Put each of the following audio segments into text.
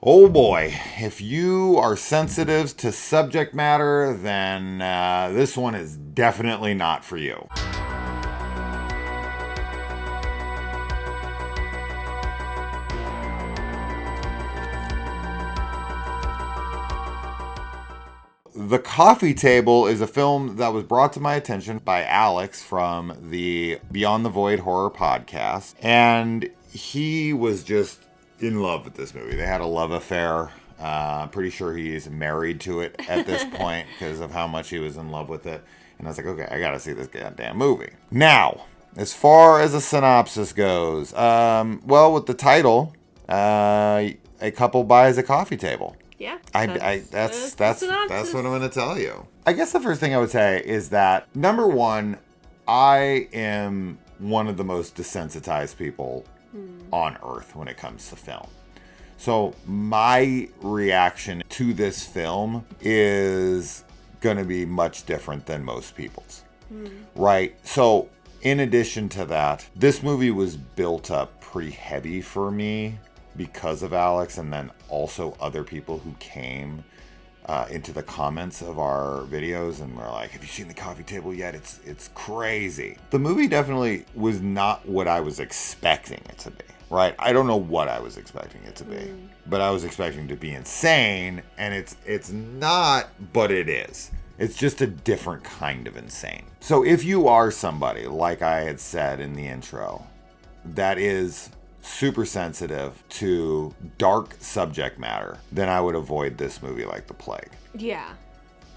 Oh boy, if you are sensitive to subject matter, then this one is definitely not for you. The Coffee Table is a film that was brought to my attention by Alex from the Beyond the Void horror podcast, and he was just in love with this movie. They had a love affair. I'm pretty sure he's married to it at this point because of how much he was in love with it. And I was like, okay, I gotta see this goddamn movie. Now, as far as a synopsis goes, with the title, a couple buys a coffee table. Yeah, that's what I'm going to tell you. I guess the first thing I would say is that, number one, I am one of the most desensitized people on earth when it comes to film. So my reaction to this film is going to be much different than most people's. Right? So in addition to that, this movie was built up pretty heavy for me because of Alex, and then also other people who came into the comments of our videos and were like, have you seen The Coffee Table yet? It's crazy. The movie definitely was not what I was expecting it to be, right? I don't know what I was expecting it to be, but I was expecting it to be insane, and it's not, but it is. It's just a different kind of insane. So if you are somebody, like I had said in the intro, that is super sensitive to dark subject matter, then I would avoid this movie like the plague. Yeah.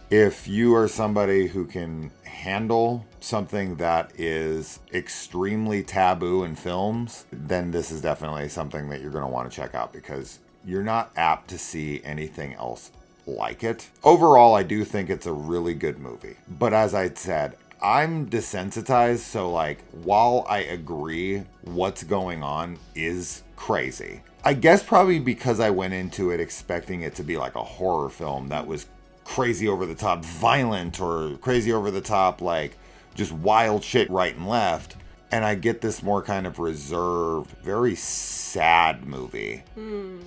If you are somebody who can handle something that is extremely taboo in films, then this is definitely something that you're going to want to check out, because you're not apt to see anything else like it. Overall, I do think it's a really good movie. But as I said, I'm desensitized, so like, while I agree what's going on is crazy, I guess probably because I went into it expecting it to be like a horror film that was crazy over the top violent, or crazy over the top like just wild shit right and left, and I get this more kind of reserved, very sad movie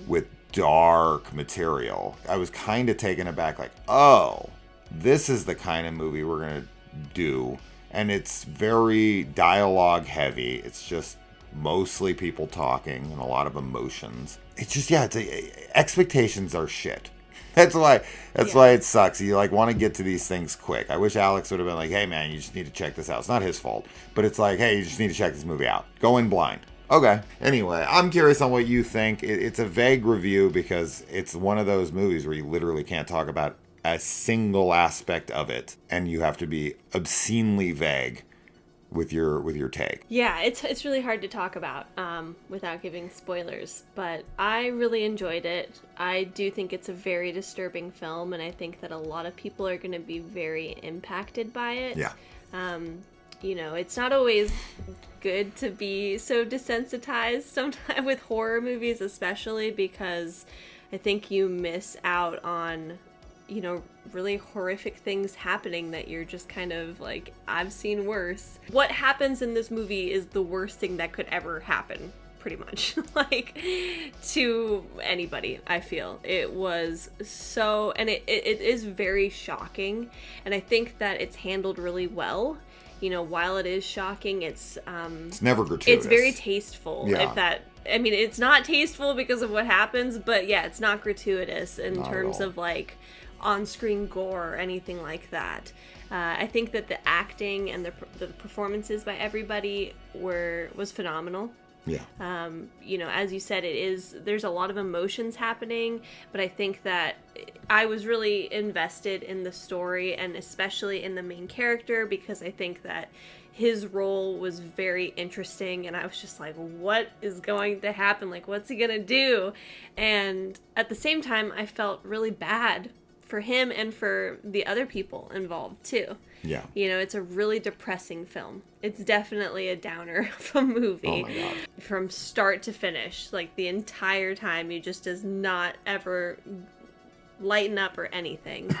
with dark material. I was kind of taken aback, like, oh, this is the kind of movie we're gonna do, and it's very dialogue heavy. It's just mostly people talking and a lot of emotions. It's just, expectations are shit. That's why it sucks. You like want to get to these things quick. I wish Alex would have been like, hey man, you just need to check this out. It's not his fault, but it's like, hey, you just need to check this movie out. Go in blind. Okay. Anyway, I'm curious on what you think. It's a vague review because it's one of those movies where you literally can't talk about a single aspect of it, and you have to be obscenely vague with your take. Yeah, it's really hard to talk about without giving spoilers, but I really enjoyed it. I do think it's a very disturbing film, and I think that a lot of people are going to be very impacted by it. Yeah. It's not always good to be so desensitized sometimes with horror movies, especially because I think you miss out on really horrific things happening that you're just kind of like, I've seen worse. What happens in this movie is the worst thing that could ever happen, pretty much, like, to anybody, I feel. It was so, and it is very shocking, and I think that it's handled really well. While it is shocking, it's never gratuitous. It's very tasteful. Yeah. It's not tasteful because of what happens, but yeah, it's not gratuitous in terms of like on-screen gore or anything like that. I think that the acting and the performances by everybody was phenomenal. Yeah. As you said, there's a lot of emotions happening, but I think that I was really invested in the story, and especially in the main character, because I think that his role was very interesting, and I was just like, what is going to happen? Like, what's he gonna do? And at the same time, I felt really bad for him and for the other people involved too. Yeah. It's a really depressing film. It's definitely a downer of a movie. Oh my God. From start to finish. Like, the entire time, he just does not ever lighten up or anything.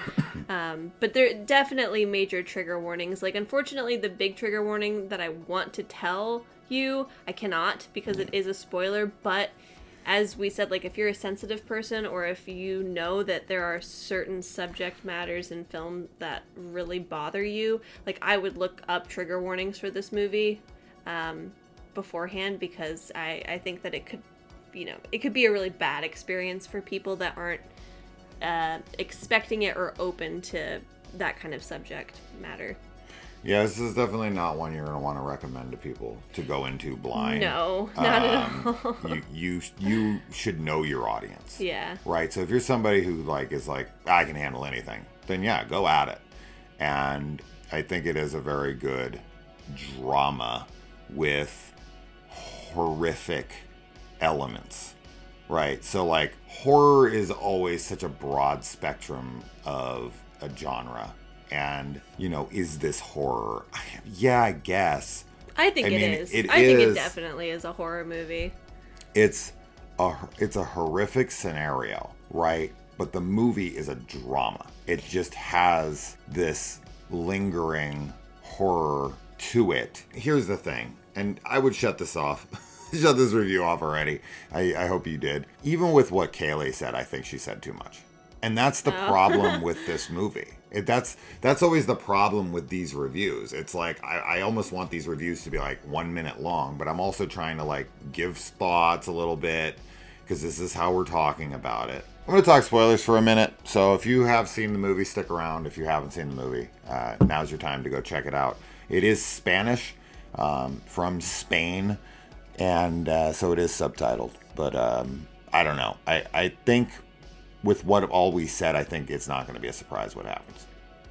But there are definitely major trigger warnings. Like, unfortunately, the big trigger warning that I want to tell you, I cannot, because it is a spoiler, but as we said, like, if you're a sensitive person, or if you know that there are certain subject matters in film that really bother you, like, I would look up trigger warnings for this movie beforehand, because I think that it could, it could be a really bad experience for people that aren't expecting it or open to that kind of subject matter. Yeah, this is definitely not one you're going to want to recommend to people to go into blind. No, not at all. You should know your audience. Yeah. Right? So if you're somebody who is like, I can handle anything, then yeah, go at it. And I think it is a very good drama with horrific elements. Right? So like, horror is always such a broad spectrum of a genre. And, is this horror? Yeah, I guess. I think it is. It I think it definitely is a horror movie. It's a horrific scenario, right? But the movie is a drama. It just has this lingering horror to it. Here's the thing, and I would shut this off. Shut this review off already. I hope you did. Even with what Kaylee said, I think she said too much. And that's the problem with this movie. That's always the problem with these reviews. It's like, I almost want these reviews to be like 1 minute long, but I'm also trying to like give thoughts a little bit, because this is how we're talking about it. I'm going to talk spoilers for a minute. So if you have seen the movie, stick around. If you haven't seen the movie, now's your time to go check it out. It is Spanish, from Spain, and so it is subtitled. But I don't know. I think with what all we said, I think it's not going to be a surprise what happens.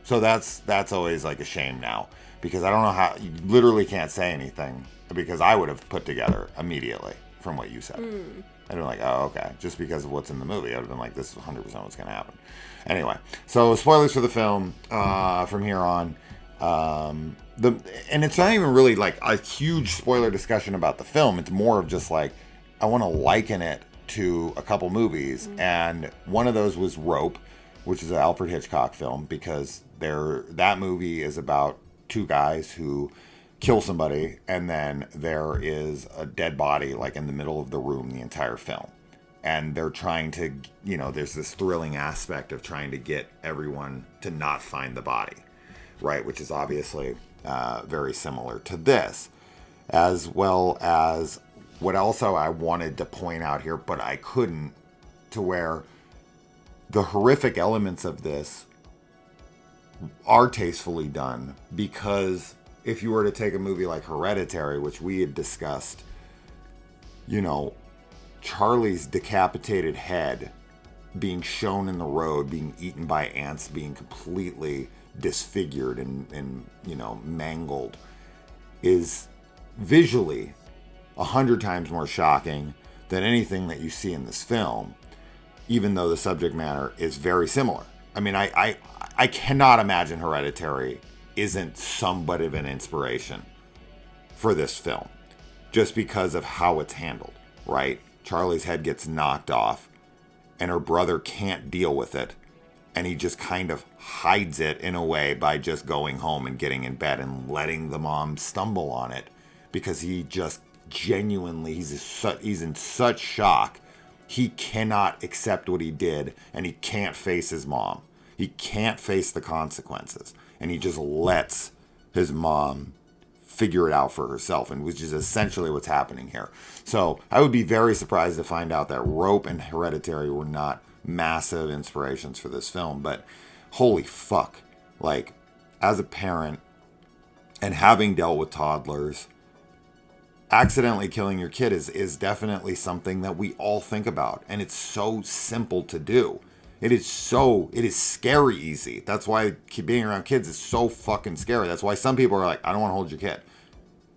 So that's always like a shame now, because I don't know how, you literally can't say anything, because I would have put together immediately from what you said. I'd been like, oh, okay, just because of what's in the movie. I would have been like, this is 100% what's going to happen. Anyway, so spoilers for the film from here on. And it's not even really like a huge spoiler discussion about the film. It's more of just like, I want to liken it to a couple movies, and one of those was Rope, which is an Alfred Hitchcock film, because that movie is about two guys who kill somebody, and then there is a dead body like in the middle of the room the entire film, and they're trying to, there's this thrilling aspect of trying to get everyone to not find the body, right, which is obviously very similar to this, as well as what also I wanted to point out here, but I couldn't, to where the horrific elements of this are tastefully done, because if you were to take a movie like Hereditary, which we had discussed, Charlie's decapitated head being shown in the road, being eaten by ants, being completely disfigured and mangled, is visually 100 times more shocking than anything that you see in this film, even though the subject matter is very similar. I mean, I cannot imagine Hereditary isn't somewhat of an inspiration for this film, just because of how it's handled, right? Charlie's head gets knocked off, and her brother can't deal with it, and he just kind of hides it in a way by just going home and getting in bed and letting the mom stumble on it, because he just genuinely, he's in such shock, he cannot accept what he did, and he can't face his mom. He can't face the consequences, and he just lets his mom figure it out for herself, and which is essentially what's happening here. So I would be very surprised to find out that Rope and Hereditary were not massive inspirations for this film, but holy fuck, like, as a parent and having dealt with toddlers, accidentally killing your kid is definitely something that we all think about, and it's so simple to do. It is scary easy. That's why being around kids is so fucking scary. That's why some people are like, I don't want to hold your kid.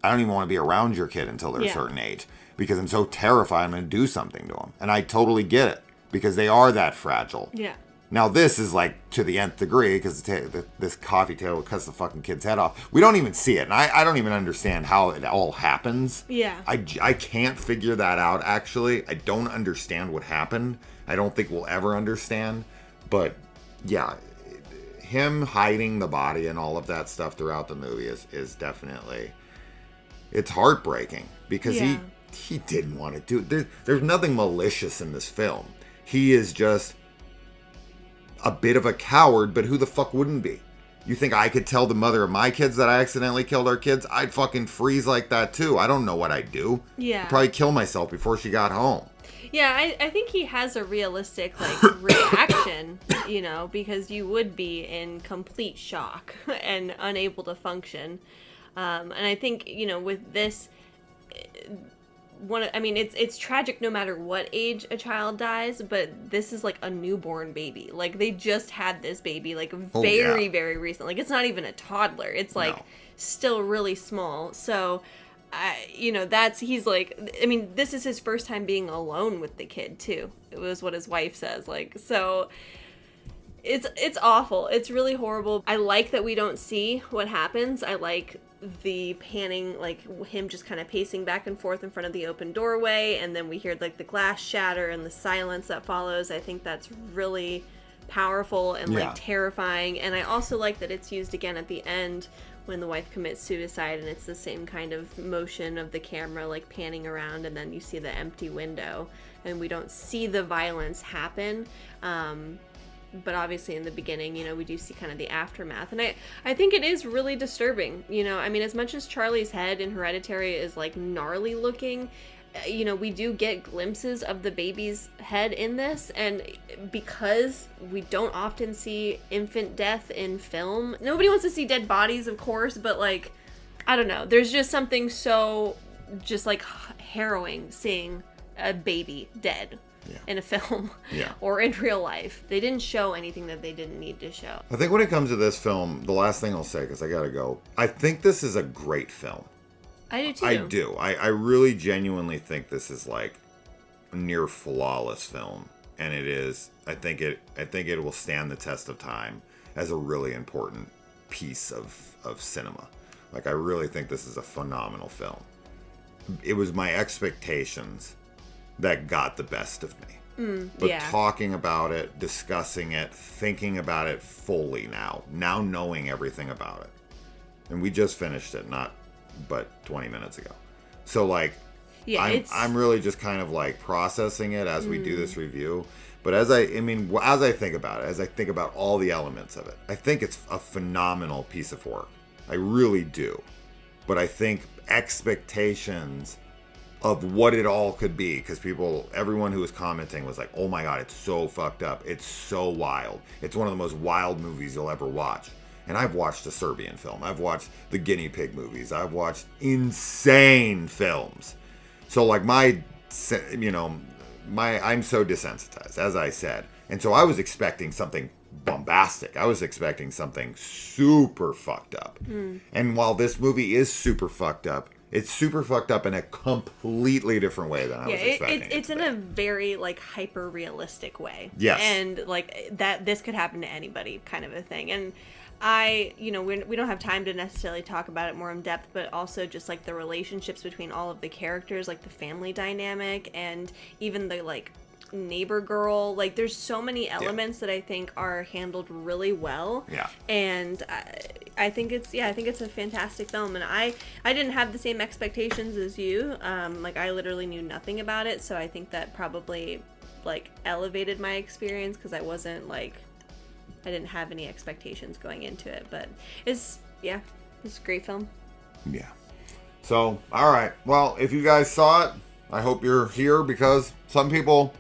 I don't even want to be around your kid until they're a certain age, because I'm so terrified I'm going to do something to them. And I totally get it, because they are that fragile. Yeah. Now, this is like to the nth degree, because this coffee table cuts the fucking kid's head off. We don't even see it. And I don't even understand how it all happens. Yeah. I can't figure that out, actually. I don't understand what happened. I don't think we'll ever understand. But, yeah, him hiding the body and all of that stuff throughout the movie is definitely... It's heartbreaking, because he didn't want to do it. There's nothing malicious in this film. He is just a bit of a coward, but who the fuck wouldn't be? You think I could tell the mother of my kids that I accidentally killed our kids? I'd fucking freeze like that too. I don't know what I'd do. Yeah. I'd probably kill myself before she got home. Yeah, I think he has a realistic, like, reaction, you know, because you would be in complete shock and unable to function. And I think, you know, with this, it's tragic no matter what age a child dies, but this is like a newborn baby. Like, they just had this baby, like, very recent. Like, it's not even a toddler. It's, like, still really small. So... he's like, I mean, this is his first time being alone with the kid too. It was what his wife says, like, so it's awful. It's really horrible. I like that we don't see what happens. I like the panning, like him just kind of pacing back and forth in front of the open doorway, and then we hear like the glass shatter and the silence that follows. I think that's really powerful and like terrifying. And I also like that it's used again at the end when the wife commits suicide, and it's the same kind of motion of the camera like panning around, and then you see the empty window, and we don't see the violence happen, but obviously in the beginning, you know, we do see kind of the aftermath, and I think it is really disturbing, you know. I mean, as much as Charlie's head in Hereditary is like gnarly looking, you know, we do get glimpses of the baby's head in this, and because we don't often see infant death in film, nobody wants to see dead bodies, of course, but like, I don't know, there's just something so just like harrowing seeing a baby dead in a film or in real life. They didn't show anything that they didn't need to show. I think when it comes to this film, the last thing I'll say, because I gotta go, I think this is a great film. I do too. I do. I really genuinely think this is like a near flawless film, and it is. I think it will stand the test of time as a really important piece of cinema. Like, I really think this is a phenomenal film. It was my expectations that got the best of me. But talking about it, discussing it, thinking about it fully now knowing everything about it, and we just finished it, but 20 minutes ago. So like, I'm really just kind of like processing it as we do this review. But as I think about it, as I think about all the elements of it, I think it's a phenomenal piece of work. I really do. But I think expectations of what it all could be, because everyone who was commenting was like, oh my God, it's so fucked up. It's so wild. It's one of the most wild movies you'll ever watch. And I've watched a Serbian film. I've watched the guinea pig movies. I've watched insane films. So like I'm so desensitized, as I said. And so I was expecting something bombastic. I was expecting something super fucked up. And while this movie is super fucked up, it's super fucked up in a completely different way than I was expecting. It's in a very like hyper realistic way. Yes. And like that this could happen to anybody kind of a thing. And we don't have time to necessarily talk about it more in depth, but also just like the relationships between all of the characters, like the family dynamic and even the like neighbor girl. Like, there's so many elements that I think are handled really well. Yeah. And I think it's a fantastic film, and I didn't have the same expectations as you. Like, I literally knew nothing about it, so I think that probably like elevated my experience, because I wasn't like, I didn't have any expectations going into it. But it's a great film. Yeah. So, all right. Well, if you guys saw it, I hope you're here, because some people,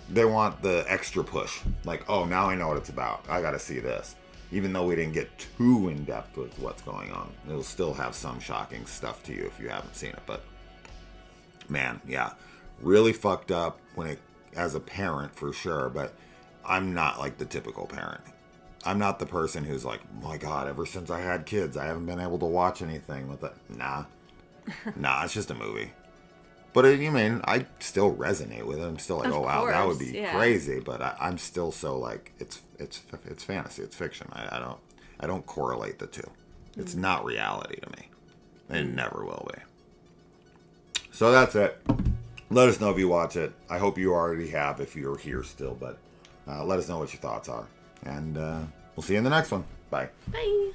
they want the extra push. Like, oh, now I know what it's about. I got to see this. Even though we didn't get too in depth with what's going on, it'll still have some shocking stuff to you if you haven't seen it. But man, yeah, really fucked up as a parent for sure. But I'm not like the typical parent. I'm not the person who's like, oh my God, ever since I had kids, I haven't been able to watch anything with it. Nah, it's just a movie. But I still resonate with it. I'm still like, wow, that would be crazy. But I'm still so like, it's fantasy, it's fiction. I don't correlate the two. It's not reality to me. It never will be. So that's it. Let us know if you watch it. I hope you already have if you're here still. But let us know what your thoughts are. And we'll see you in the next one. Bye. Bye.